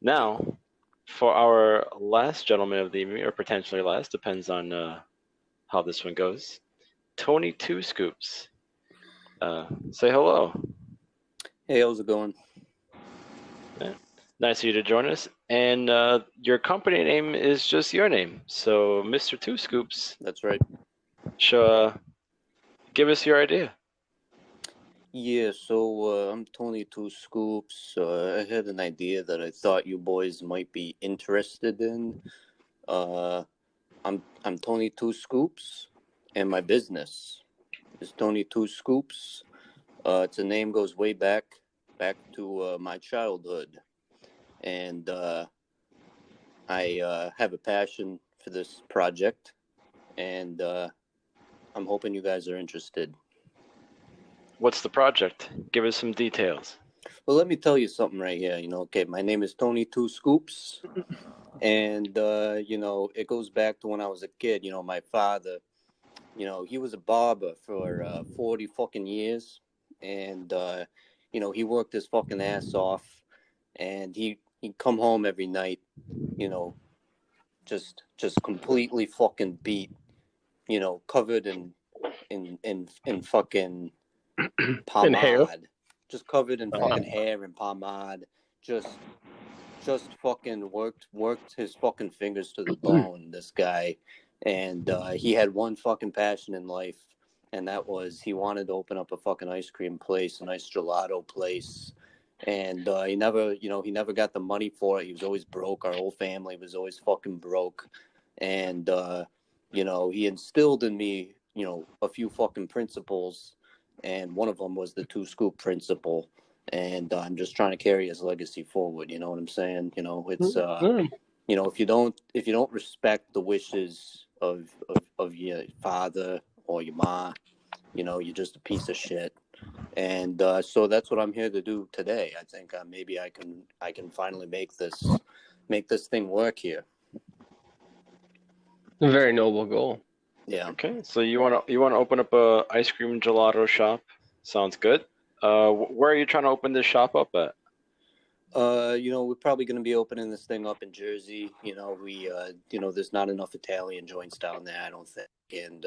Now, for our last gentleman of the evening, or potentially last, depends on how this one goes. Tony Two Scoops. Say hello. Hey, how's it going? Yeah. Nice of you to join us. And your company name is just your name. So, Mr. Two Scoops, That's right. give us your idea. Yeah, so I'm Tony Two Scoops. I had an idea that I thought you boys might be interested in. Uh, I'm Tony Two Scoops, and my business is Tony Two Scoops. It's a name goes way back to my childhood, and I have a passion for this project, and I'm hoping you guys are interested. What's the project? Give us some details. Well, let me tell you something right here. Okay, my name is Tony Two Scoops, and it goes back to when I was a kid. My father, he was a barber for 40 fucking years, and he worked his fucking ass off, and he'd come home every night, you know, just completely fucking beat, covered in fucking And hair. pomade, just covered in fucking hair and pomade, just fucking worked his fucking fingers to the bone, this guy. And he had one fucking passion in life, and that was he wanted to open up a fucking ice cream place, a nice gelato place. And he never got the money for it. He was always broke. Our whole family was always fucking broke. And he instilled in me, a few fucking principles, and one of them was the two scoop principle. And I'm just trying to carry his legacy forward. You know what I'm saying? It's if you don't respect the wishes of your father or your ma, you're just a piece of shit. And so that's what I'm here to do today. I think maybe I can finally make this thing work here. A very noble goal. Yeah. Okay, so you want to open up a ice cream gelato shop? Sounds good. Where are you trying to open this shop up at? We're probably going to be opening this thing up in Jersey. There's not enough Italian joints down there, I don't think. And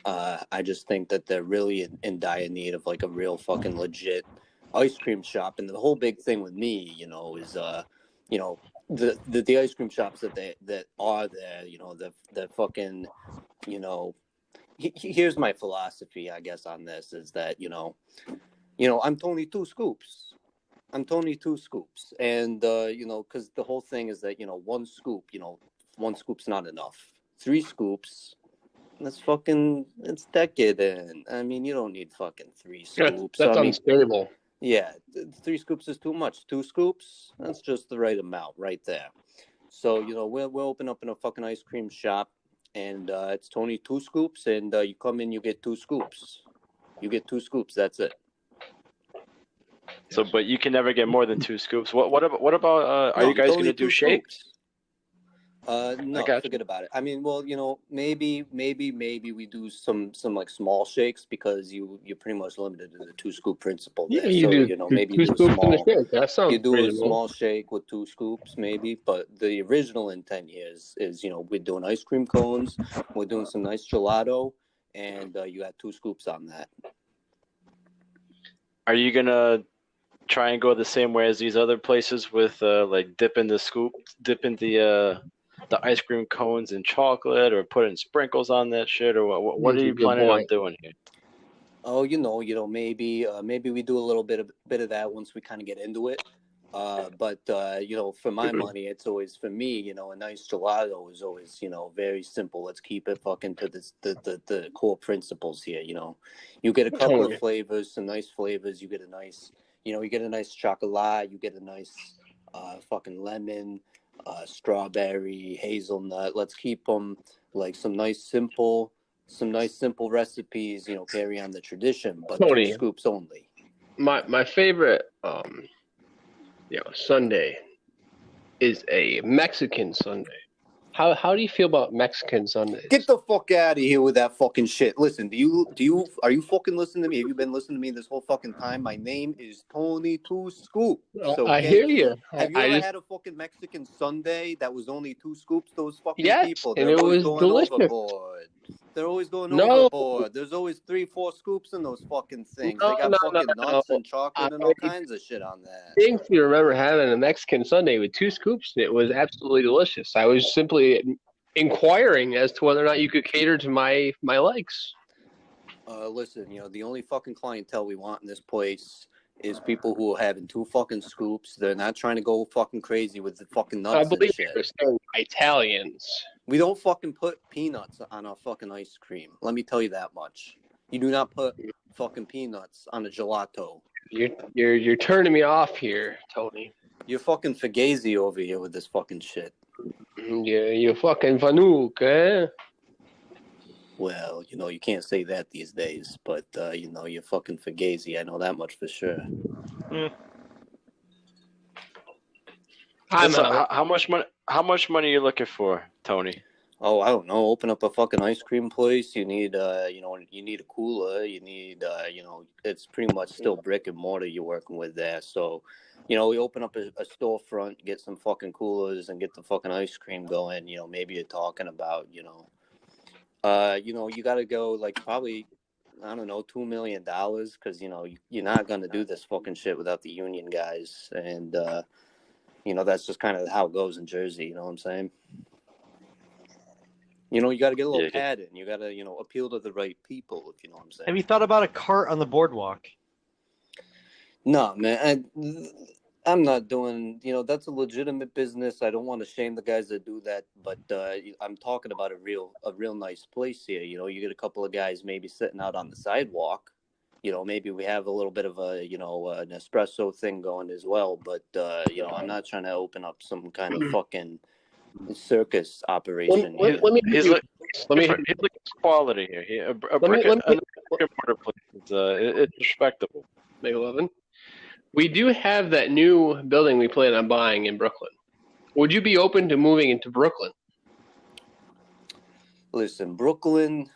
I just think that they're really in dire need of like a real fucking legit ice cream shop. And the whole big thing with me, is the ice cream shops that are there, the fucking, here's my philosophy, I guess, on this is that, I'm Tony Two Scoops. I'm Tony Two Scoops. And, because the whole thing is that, one scoop's not enough. 3 scoops, it's decadent. I mean, you don't need fucking 3 scoops. That's unstable. Yeah, 3 scoops is too much. 2 scoops, that's just the right amount right there. So, we'll open up in a fucking ice cream shop, and it's Tony Two Scoops, and you come in, you get 2 scoops. You get 2 scoops, that's it. So, but you can never get more than 2 scoops. What about are you guys going to do shakes? No, forget about it. I mean, well, maybe we do some like small shakes, because you're pretty much limited to the 2 scoop principle there. Yeah, you do. Maybe two do a scoops small. in the shake. That sounds You do reasonable. a small shake with 2 scoops, maybe. But the original intent here is we're doing ice cream cones, we're doing some nice gelato, and you got 2 scoops on that. Are you gonna try and go the same way as these other places with like dipping the ice cream cones in chocolate, or putting sprinkles on that shit, or what are you planning on doing here? Oh, maybe we do a little bit of that once we kind of get into it. But for my money, it's always, for me, a nice gelato is always, very simple. Let's keep it fucking to the core principles here. You get a couple of flavors, some nice flavors. You get a nice, you get a nice chocolate. You get a nice fucking lemon, strawberry, hazelnut. Let's keep them like some nice simple recipes. Carry on the tradition, but Tony, 2 scoops only. My favorite sundae is a Mexican sundae. How do you feel about Mexican Sundays? Get the fuck out of here with that fucking shit. Listen, are you fucking listening to me? Have you been listening to me this whole fucking time? My name is Tony Two Scoops. I Okay. hear you. Have you I ever just had a fucking Mexican Sunday that was only 2 scoops? Those fucking yes, people, and they're it always was going delicious. overboard. They're always going No, overboard. There's always 3-4 scoops in those fucking things. They got no, fucking nuts and chocolate and all I kinds of shit on that. distinctly remember having a Mexican Sunday with 2 scoops, and it was absolutely delicious. I was simply inquiring as to whether or not you could cater to my likes. Listen, the only fucking clientele we want in this place is people who are having 2 fucking scoops. They're not trying to go fucking crazy with the fucking I nuts and believe shit. you were saying Italians. We don't fucking put peanuts on our fucking ice cream. Let me tell you that much. You do not put fucking peanuts on a gelato. You're turning me off here, Tony. You're fucking fugazi over here with this fucking shit. You fucking Fanuc, eh? Well, you can't say that these days, but you're fucking fugazi. I know that much for sure. So how much money? How much money are you looking for, Tony? Oh, I don't know. Open up a fucking ice cream place. You need, you need a cooler. You need, it's pretty much still brick and mortar you're working with there. So, we open up a storefront, get some fucking coolers, and get the fucking ice cream going. Maybe you're talking about, you got to go like probably, I don't know, $2 million because you're not gonna do this fucking shit without the union guys, and that's just kind of how it goes in Jersey. You know what I'm saying? You got to get a little padding. You got to, appeal to the right people, if you know what I'm saying. Have you thought about a cart on the boardwalk? No, man. I'm not doing, that's a legitimate business. I don't want to shame the guys that do that, but I'm talking about a real nice place here. You get a couple of guys maybe sitting out on the sidewalk. Maybe we have a little bit of a, an espresso thing going as well. But, I'm not trying to open up some kind of fucking circus operation. He's looking for quality here. A brick and mortar place it's respectable. McLovin. We do have that new building we plan on buying in Brooklyn. Would you be open to moving into Brooklyn? Listen, Brooklyn,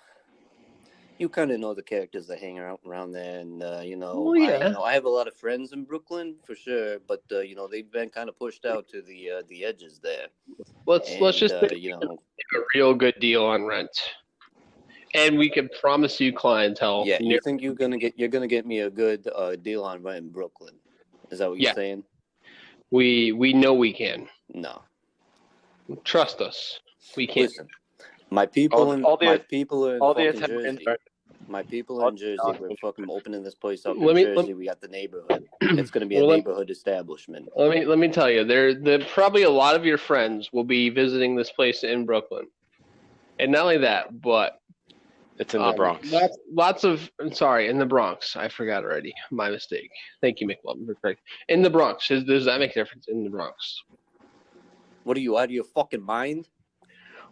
you kind of know the characters that hang around there, and I have a lot of friends in Brooklyn for sure, but they've been kind of pushed out to the edges there. Let's just make a real good deal on rent, and we can promise you clientele. Yeah, you think you're gonna get me a good deal on rent in Brooklyn? Is that what you're saying? We know we can. No, trust us, we can. Listen, my people in Jersey. My people in Jersey, we're fucking opening this place up in Jersey. We got the neighborhood. It's going to be a neighborhood establishment. Let me tell you, there probably a lot of your friends will be visiting this place in Brooklyn, and not only that, but it's in the Bronx. In the Bronx. I forgot already. My mistake. Thank you, McLovin, for correct. In the Bronx. Does that make a difference? In the Bronx. What are you, out of your fucking mind?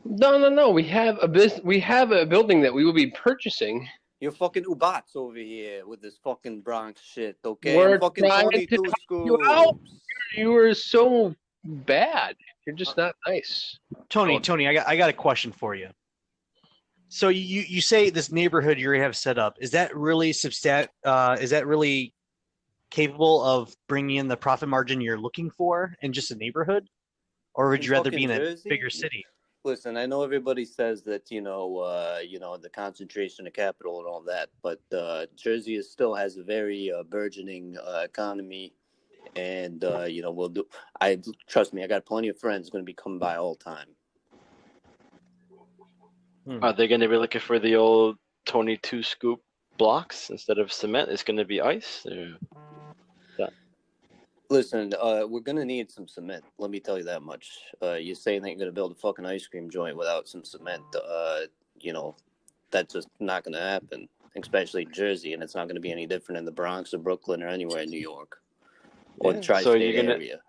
No. We have a building that we will be purchasing. You're fucking Ubats over here with this fucking Bronx shit, okay? We're I'm fucking trying Tony to Two help Scoops. you out. You are so bad. You're just not nice. Tony, I got a question for you. So you say this neighborhood you have set up, is that really capable of bringing in the profit margin you're looking for in just a neighborhood? Or would you rather be in a bigger city? Listen, I know everybody says that, the concentration of capital and all that, but Jersey still has a very burgeoning economy. And, trust me, I got plenty of friends going to be coming by all the time. Are they going to be looking for the old Tony Two Scoop blocks instead of cement? It's going to be ice? Listen, we're going to need some cement. Let me tell you that much. You're saying that you're going to build a fucking ice cream joint without some cement. That's just not going to happen, especially in Jersey, and it's not going to be any different in the Bronx or Brooklyn or anywhere in New York or the tri-state area.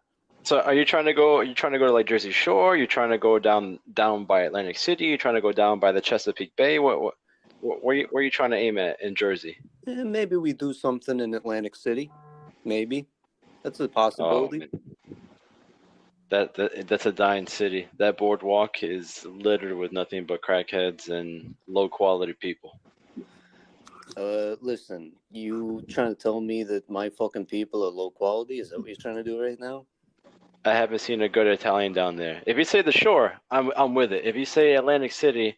So are you trying to go? Are you trying to go to like Jersey Shore? You're trying to go down by Atlantic City? You're trying to go down by the Chesapeake Bay? Where are you trying to aim at in Jersey? Maybe we do something in Atlantic City. Maybe that's a possibility. That's a dying city. That boardwalk is littered with nothing but crackheads and low quality people. Listen, you trying to tell me that my fucking people are low quality? Is that what you're trying to do right now? I haven't seen a good Italian down there. If you say the shore, I'm with it. If you say Atlantic City,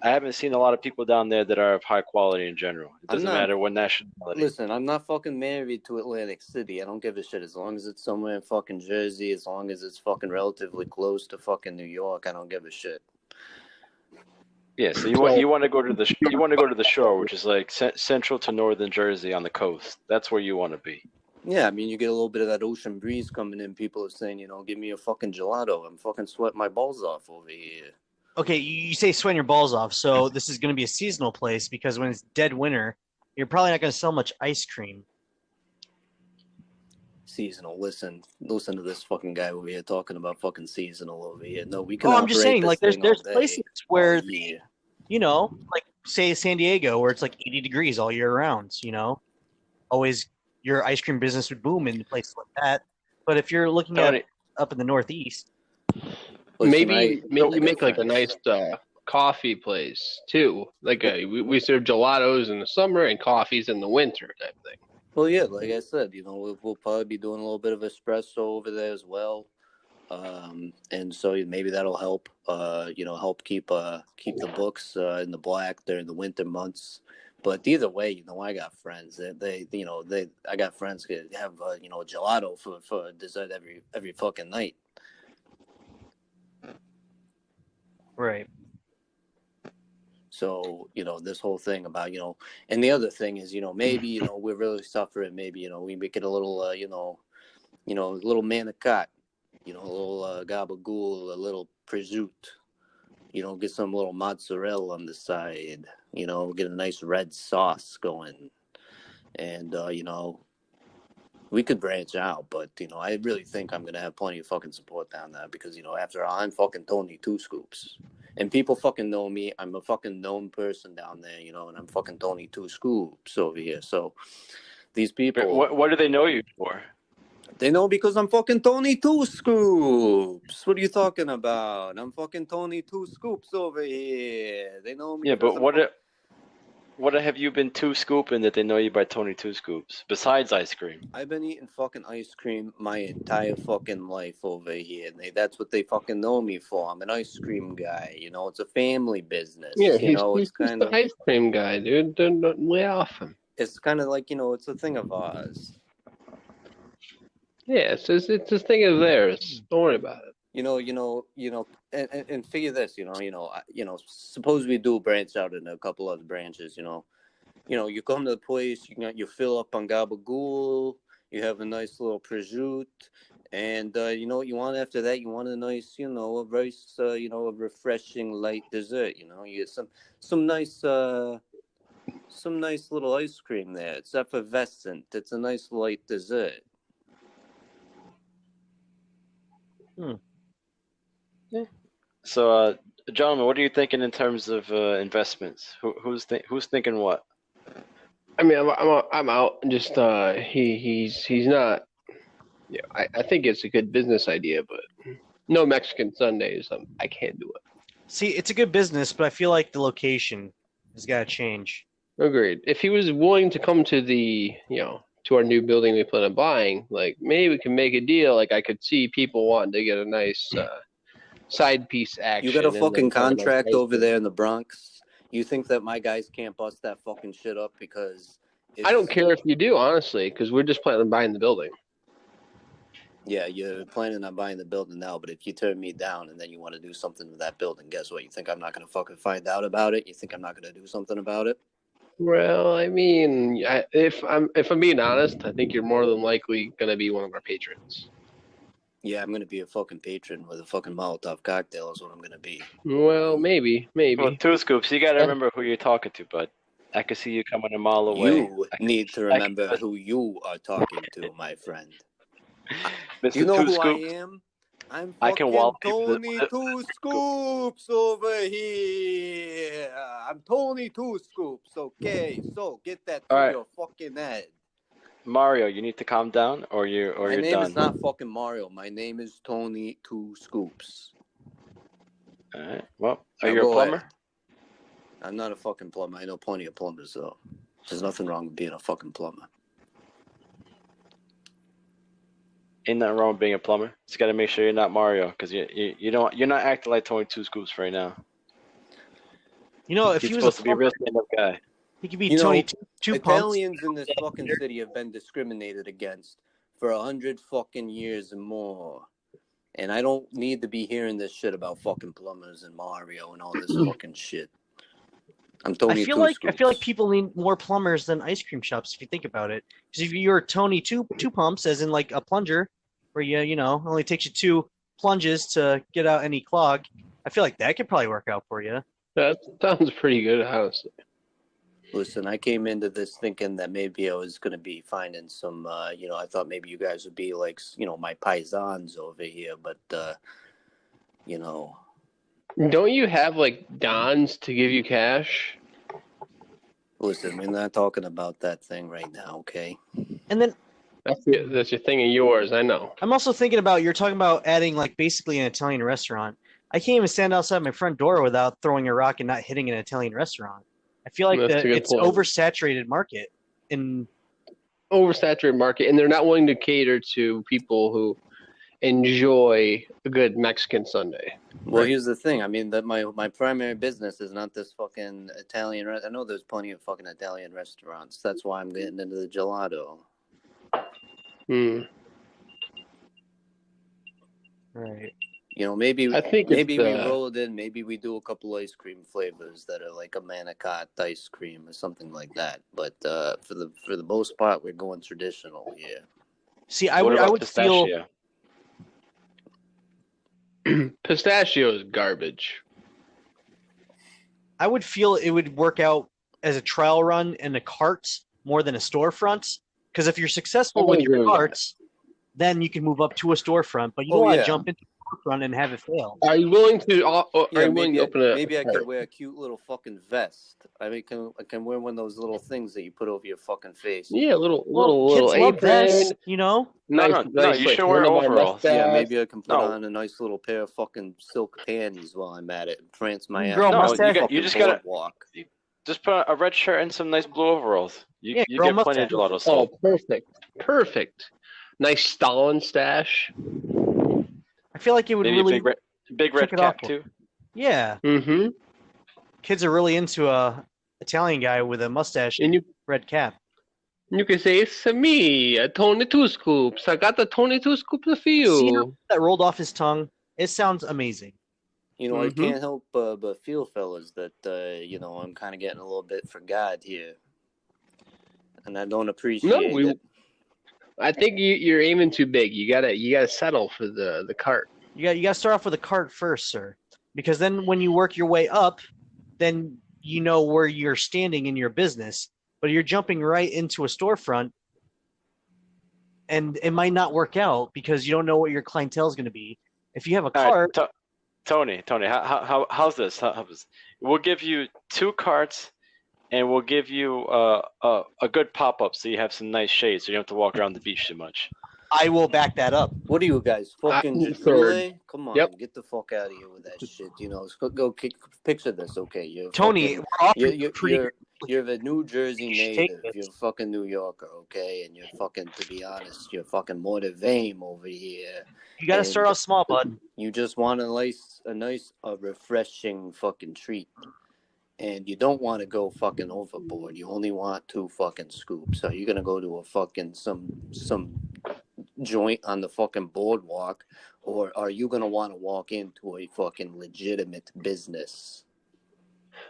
I haven't seen a lot of people down there that are of high quality in general. It doesn't matter what nationality. Listen, I'm not fucking married to Atlantic City. I don't give a shit. As long as it's somewhere in fucking Jersey, as long as it's fucking relatively close to fucking New York, I don't give a shit. Yeah, so you want to go to the shore, which is like central to northern Jersey on the coast. That's where you want to be. Yeah, I mean, you get a little bit of that ocean breeze coming in. People are saying, give me a fucking gelato. I'm fucking sweating my balls off over here. Okay, you say sweating your balls off, so this is going to be a seasonal place because when it's dead winter, you're probably not going to sell much ice cream. Seasonal. Listen to this fucking guy over here talking about fucking seasonal over here. No, we can. Oh, I'm just saying, like, there's places where, yeah. Like, say San Diego, where it's like 80 degrees all year round, always your ice cream business would boom in places like that. But if you're looking at up in the Northeast, maybe make like a nice coffee place too. Like we serve gelatos in the summer and coffees in the winter type thing. Well, yeah, like I said, we'll probably be doing a little bit of espresso over there as well, and so maybe that'll help. Help keep the books in the black during the winter months. But either way, I got friends. I got friends that have gelato for dessert every fucking night. Right. So, this whole thing about, and the other thing is, maybe, we're really suffering. Maybe, we make it a little, a little manicotti, a little gabagool, a little prosciutto, get some little mozzarella on the side, get a nice red sauce going. And, we could branch out, but, I really think I'm going to have plenty of fucking support down there because, after all, I'm fucking Tony Two Scoops. And people fucking know me. I'm a fucking known person down there, and I'm fucking Tony Two Scoops over here. So these people... What do they know you for? They know because I'm fucking Tony Two Scoops. What are you talking about? I'm fucking Tony Two Scoops over here. They know me. Yeah, but what have you been two scooping that they know you by Tony Two Scoops besides ice cream? I've been eating fucking ice cream my entire fucking life over here. That's what they fucking know me for. I'm an ice cream guy. It's a family business. Yeah, it's kind of ice cream guy, dude. Don't lay off him. It's kind of like it's a thing of ours. Yeah, it's a thing of theirs. Don't worry about it. And figure this, suppose we do branch out in a couple other branches, you come to the place, you fill up on gabagool, you have a nice little prosciutto, and you know what you want after that? You want a nice, a very, a refreshing light dessert. You get some nice little ice cream there. It's effervescent. It's a nice light dessert. Yeah. So, gentlemen, what are you thinking in terms of investments? Who's thinking what? I mean, I'm out. Just he's not. Yeah, I think it's a good business idea, but no Mexican Sundays. I can't do it. See, it's a good business, but I feel like the location has got to change. Agreed. If he was willing to come to to our new building we plan on buying, like maybe we can make a deal. Like I could see people wanting to get a nice side piece action. You got a fucking contract over there in the Bronx. You think that my guys can't bust that fucking shit up because I don't care if you do, honestly, because we're just planning on buying the building. Yeah, you're planning on buying the building now, but if you turn me down and then you want to do something with that building, guess what? You think I'm not going to fucking find out about it? You think I'm not going to do something about it? Well, I mean, if I'm being honest, I think you're more than likely going to be one of our patrons. Yeah, I'm going to be a fucking patron with a fucking Molotov cocktail is what I'm going to be. Well, maybe. Well, Two Scoops, you got to remember who you're talking to, bud. I can see you coming a mile away. You need to remember who you are talking to, my friend. Mr. You know Two who Scoops, I am? I'm I can fucking wallop Tony the- Two Scoops over here. I'm Tony Two Scoops, okay? So get that through All right. your fucking head. Mario, you need to calm down, or My you're name done. is not fucking Mario. My name is Tony Two Scoops. All right. Well, are Now you a go plumber? ahead. I'm not a fucking plumber. I know plenty of plumbers, though. There's nothing wrong with being a fucking plumber. Ain't nothing wrong with being a plumber. Just got to make sure you're not Mario, because you're not acting like Tony Two Scoops right now. You know, if He's he was a supposed to be a real stand-up guy. he could be You know, Tony two pumps. Italians in this fucking city have been discriminated against for 100 fucking years and more. And I don't need to be hearing this shit about fucking plumbers and Mario and all this fucking shit. I'm Tony I feel Two like Scoops. people need more plumbers than ice cream shops if you think about it. Because if you're Tony two pumps, as in like a plunger, where you know only takes you 2 plunges to get out any clog, I feel like that could probably work out for you. That sounds pretty good, honestly. Listen, I came into this thinking that maybe I was going to be finding some, I thought maybe you guys would be like, my paisans over here. But, Don't you have like Dons to give you cash? listen, we're not talking about that thing right now, okay? And then That's your thing of yours, I know. I'm also thinking about you're talking about adding like basically an Italian restaurant. I can't even stand outside my front door without throwing a rock and not hitting an Italian restaurant. I feel like That's a good it's point. oversaturated market. In Oversaturated market, and they're not willing to cater to people who enjoy a good Mexican Sunday. Well, here's the thing. I mean, that my primary business is not this fucking Italian. I know there's plenty of fucking Italian restaurants. That's why I'm getting into the gelato. right. Maybe I think we it's, roll it in. Maybe we do a couple ice cream flavors that are like a manicotti ice cream or something like that. But for the most part, we're going traditional here. See, I What would about feel pistachio? Pistachio is garbage. I would feel it would work out as a trial run in a cart more than a storefront. Because if you're successful I with agree your with that. carts, then you can move up to a storefront. But you don't Oh, want to yeah. jump into a storefront and have it fail. Are you willing to? Are you willing maybe to open a? maybe I could wear a cute little fucking vest. I mean, I can wear one of those little things that you put over your fucking face. Yeah, little Kids love apron. vests, you know. No, you should wear overalls. Yeah, maybe I can put No. on a nice little pair of fucking silk panties while I'm at it and prance my ass. Grow a down mustache. the You fucking just gotta- boardwalk. Just put a red shirt and some nice blue overalls. You grow a get plenty of mustache. gelato Oh, sold. perfect. Nice Stalin stash. I feel like it would Maybe really, a big red kick it off cap too. yeah. Mm-hmm. Kids are really into a Italian guy with a mustache And and red cap. you can say it's me, a Tony Two Scoops. I got the Tony Two Scoops for See how you. that rolled off his tongue? It sounds amazing. I Mhm. can't help but feel, fellas, that I'm kind of getting a little bit forgot here, and I don't appreciate it. I think you're aiming too big. You gotta settle for the cart. You got to start off with a cart first, sir, because then when you work your way up, then you know where you're standing in your business. But you're jumping right into a storefront, and it might not work out because you don't know what your clientele is going to be. If you have a All right, cart, Tony, how's this? We'll give you 2 carts, and we'll give you a good pop up so you have some nice shades, so you don't have to walk around the beach too much. I will back that up. What are you guys fucking third. Jadule? Come on, Yep. get the fuck out of here with that shit. Go picture this, okay? You're Tony, fucking- we're offering You're, pretty. you're a New Jersey You should take native. this. You're a fucking New Yorker, okay? And you're fucking, to be honest, you're fucking more than Vame over here. You got to start and- off small, bud. You just want a nice, refreshing fucking treat. And you don't want to go fucking overboard. You only want 2 fucking scoops. So you're gonna go to a fucking some joint on the fucking boardwalk, or are you gonna want to walk into a fucking legitimate business?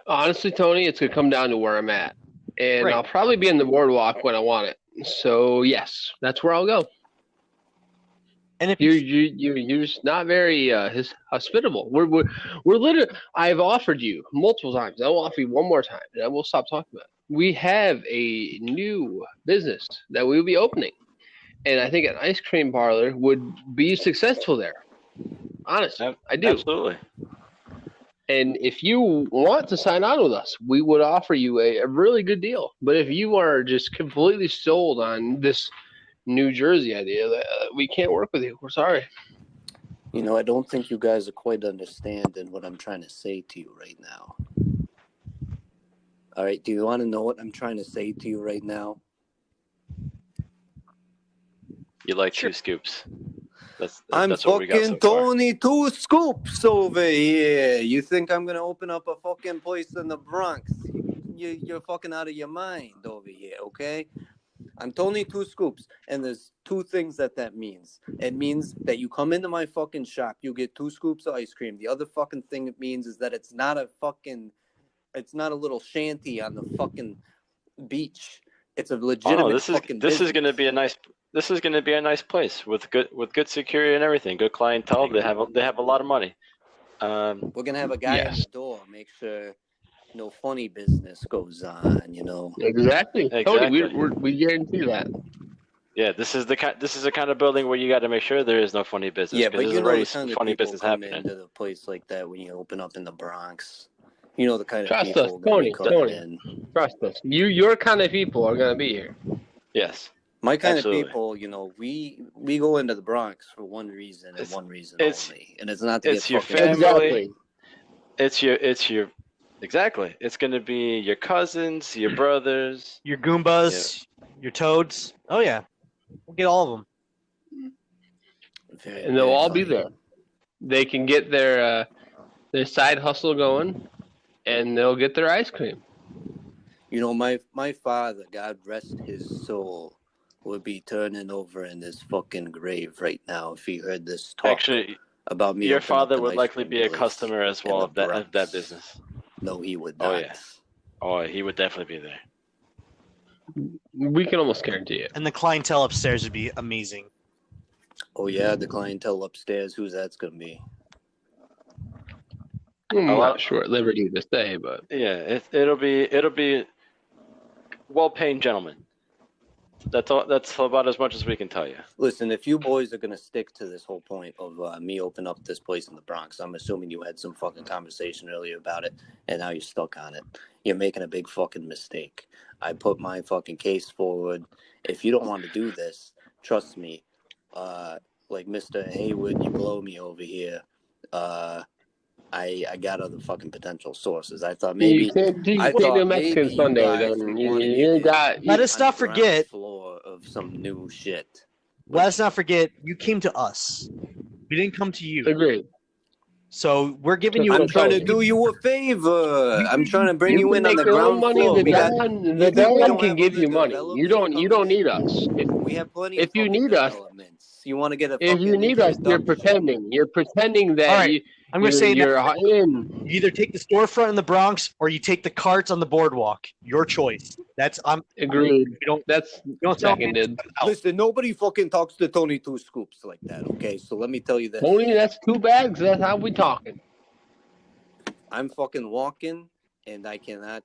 Honestly, Tony, it's gonna come down to where I'm at, and Right. I'll probably be in the boardwalk when I want it. So yes, that's where I'll go. And if You're just not very hospitable. We're literally. I've offered you multiple times. I'll offer you one more time, and I will stop talking about it. We have a new business that we will be opening, and I think an ice cream parlor would be successful there. Honestly, I do. Absolutely. And if you want to sign on with us, we would offer you a really good deal. But if you are just completely sold on this New Jersey idea, we can't work with you. We're sorry. You know, I don't think you guys are quite understanding what I'm trying to say to you right now. All right, do you want to know what I'm trying to say to you right now? You like 2 scoops. That's I'm what we got so fucking far. Tony 2 Scoops over here. You think I'm gonna open up a fucking place in the Bronx? You're fucking out of your mind over here, okay? I'm Tony 2 Scoops, and there's 2 things that means. It means that you come into my fucking shop, you get 2 scoops of ice cream. The other fucking thing it means is that it's not a little shanty on the fucking beach. It's a legitimate this fucking is business. going to be a nice place with good security and everything, good clientele. They have a lot of money. We're gonna have a guy at the door, make sure no funny business goes on, you know. Exactly. Tony, we guarantee that. Yeah, this is the kind of building where you got to make sure there is no funny business. Yeah, but there's you know already the kind some of funny people business come happening. into the place like that when you open up in the Bronx. You know the kind of Trust people us, gonna be Tony, coming Tony. in. Trust us. Your kind of people are going to be here. Yes. My kind Absolutely. of people, you know, we go into the Bronx for one reason and one reason only, and it's not to It's get your fucking family. Exactly. It's going to be your cousins, your brothers, Your Goombas, your Toads. Oh yeah, we'll get all of them. Very, And they'll very all be funny. there. They can get their side hustle going, and they'll get their ice cream. You know, my father, God rest his soul, would be turning over in his fucking grave right now if he heard this talk. Actually, about me. your opening up father an would ice likely cream be a place customer as in well the of that Bronx. business. No, he would Oh, not. yeah. Oh, he would definitely be there. We can almost guarantee it. And the clientele upstairs would be amazing. Oh yeah, the clientele upstairs. Who's that's gonna be? I'm not sure at liberty to say, but yeah, it'll be well-paying gentlemen. That's all. That's about as much as we can tell you. Listen, if you boys are gonna stick to this whole point of me opening up this place in the Bronx, I'm assuming you had some fucking conversation earlier about it, and now you're stuck on it. You're making a big fucking mistake. I put my fucking case forward. If you don't want to do this, trust me. Like Mr. Haywood, you blow me over here. I got other fucking potential sources. I thought maybe you can't do Mexican maybe Sunday. guys Then would wanna you get got. Let us on not the ground forget. floor of some new shit. Let us not forget. You came to us. We didn't come to you. Agreed. So we're giving you. I'm trying to do you a favor. I'm trying to bring you can in on make the your own ground money. floor. The We got. Don you think we don't can have give other you money. You development don't need companies? us. We have plenty of If you fucking need us, developments. You want to get a if fucking you need us, you're introduction. pretending. You're pretending that All right, I'm going to say you're that in. you either take the storefront in the Bronx or you take the carts on the boardwalk. Your choice. That's Agreed. We don't. That's Don't tell me. seconded. Listen, nobody fucking talks to Tony Two Scoops like that. Okay, so let me tell you this. Tony, that's 2 bags. That's how we talking. I'm fucking walking, and I cannot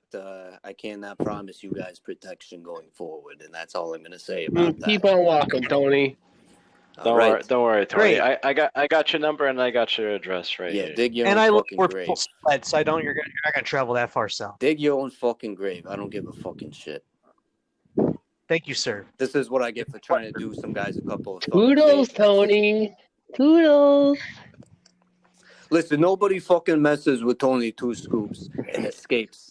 promise you guys protection going forward, and that's all I'm gonna say about that. Keep on walking, Tony. All right. Don't worry, Tony. Great. I got your number and I got your address right Yeah, here. dig your And own I look fucking for grave. people sled, so you're not gonna travel that far south. Dig your own fucking grave. I don't give a fucking shit. Thank you, sir. This is what I get for trying to do some guys a couple of fucking Kudos, favors. Tony. Kudos. Listen, nobody fucking messes with Tony Two Scoops and escapes.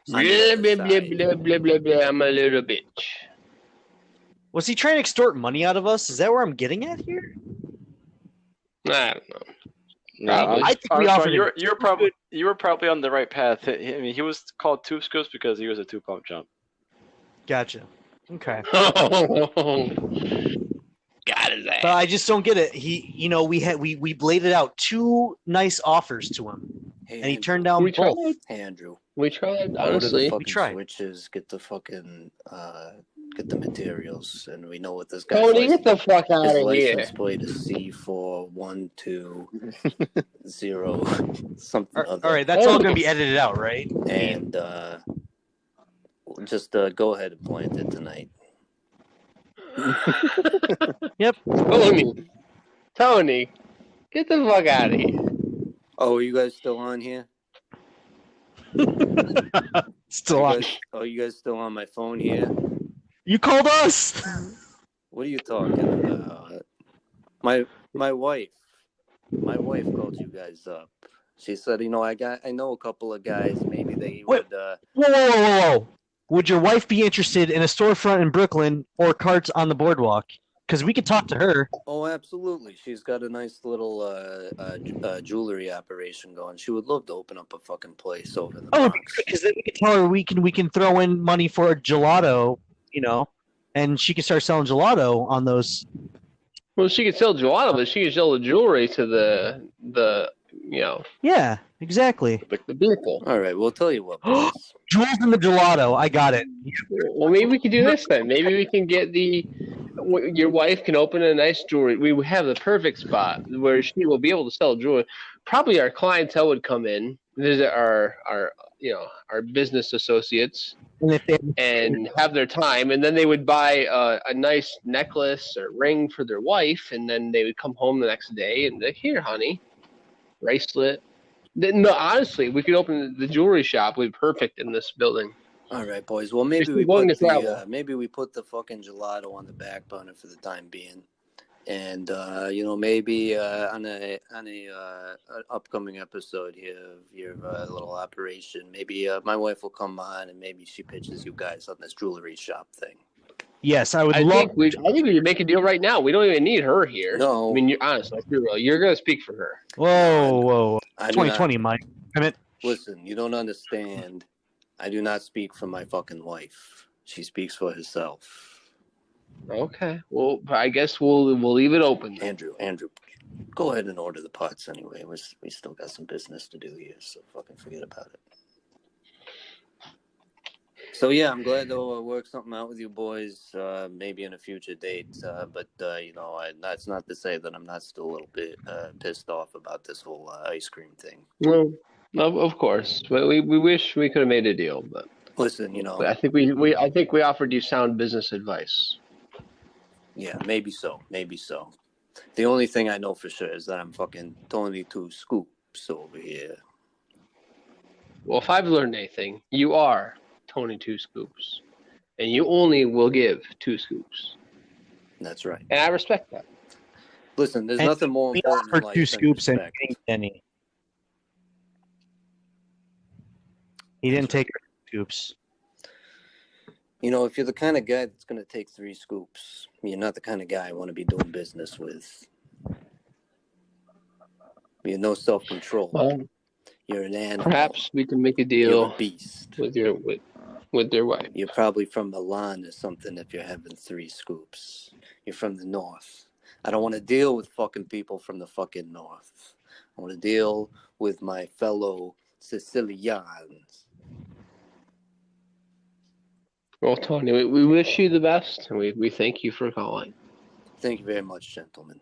Blah, blah, blah, blah, blah, blah, blah. I'm a little bitch. Was he trying to extort money out of us? Is that where I'm getting at here? I don't know. No, Probably. I think we Armstrong, offered him you were probably on the right path. I mean, he was called 2 Scoops because he was a 2-pump jump. Gotcha. Okay. Got his ass. But I just don't get it. We laid it out 2 nice offers to him, Hey, and he Andrew. turned down We both. tried. Hey, Andrew. We tried, Go to the honestly. fucking tried. switches, get the fucking get the materials, and we know what this guy's Tony, get the fuck out his of here. license plate is C4120 something other. All right, that's all going to be edited out, right? And just go ahead and plant it tonight. Yep. Tony, get the fuck out of here. Oh, are you guys still on here? Still on. You guys still on my phone here? You called us. What are you talking about? My wife called you guys up. She said, you know, I know a couple of guys. Maybe they Wait. would. Whoa. Would your wife be interested in a storefront in Brooklyn or carts on the boardwalk? Because we could talk to her. Oh, absolutely. She's got a nice little jewelry operation going. She would love to open up a fucking place over in the Oh, Bronx. because then we can tell her we can throw in money for a gelato, you know, and she can start selling gelato on those. Well, she could sell gelato, but she could sell the jewelry to the Yeah, exactly. the people. All right, we'll tell you what, boys. Jewels in the gelato. I got it. Well, maybe we could do this then. Maybe we can get your wife can open a nice jewelry. We have the perfect spot where she will be able to sell jewelry. Probably our clientele would come in, visit our business associates, And if they, and have their time, and then they would buy a nice necklace or ring for their wife, and then they would come home the next day and like, here, honey, bracelet. No, honestly, we could open the jewelry shop. We'd be perfect in this building. All right, boys. Well, maybe we put the fucking gelato on the back burner for the time being, and maybe on a upcoming episode here of your little operation, maybe my wife will come on and maybe she pitches you guys on this jewelry shop thing. yes, I would love. I think we could make a deal right now. We don't even need her here. No, I mean, honestly, you're going to speak for her. Whoa. 2020, Mike. I mean, listen, you don't understand. I do not speak for my fucking wife. She speaks for herself. Okay. Well, I guess we'll leave it open. Andrew, go ahead and order the pots anyway. We still got some business to do here, so fucking forget about it. So yeah, I'm glad to work something out with you boys, maybe in a future date. But that's not to say that I'm not still a little bit pissed off about this whole ice cream thing. Well, of course, but we wish we could have made a deal. But listen, I think we offered you sound business advice. Yeah, maybe so. The only thing I know for sure is that I'm fucking Tony Two Scoops over here. Well, if I've learned anything, you are Tony Two Scoops, and you only will give 2 scoops. That's right. And I respect that. Listen, there's nothing more we important in offered life 2 than scoops and respect. he didn't get any. He didn't take her scoops. You know, if you're the kind of guy that's going to take 3 scoops, you're not the kind of guy I want to be doing business with. You have no self-control. Well, you're an animal. Perhaps we can make a You're deal a beast. with your wife. You're probably from Milan or something if you're having 3 scoops. You're from the north. I don't want to deal with fucking people from the fucking north. I want to deal with my fellow Sicilians. Well, Tony, we wish you the best, and we thank you for calling. Thank you very much, gentlemen.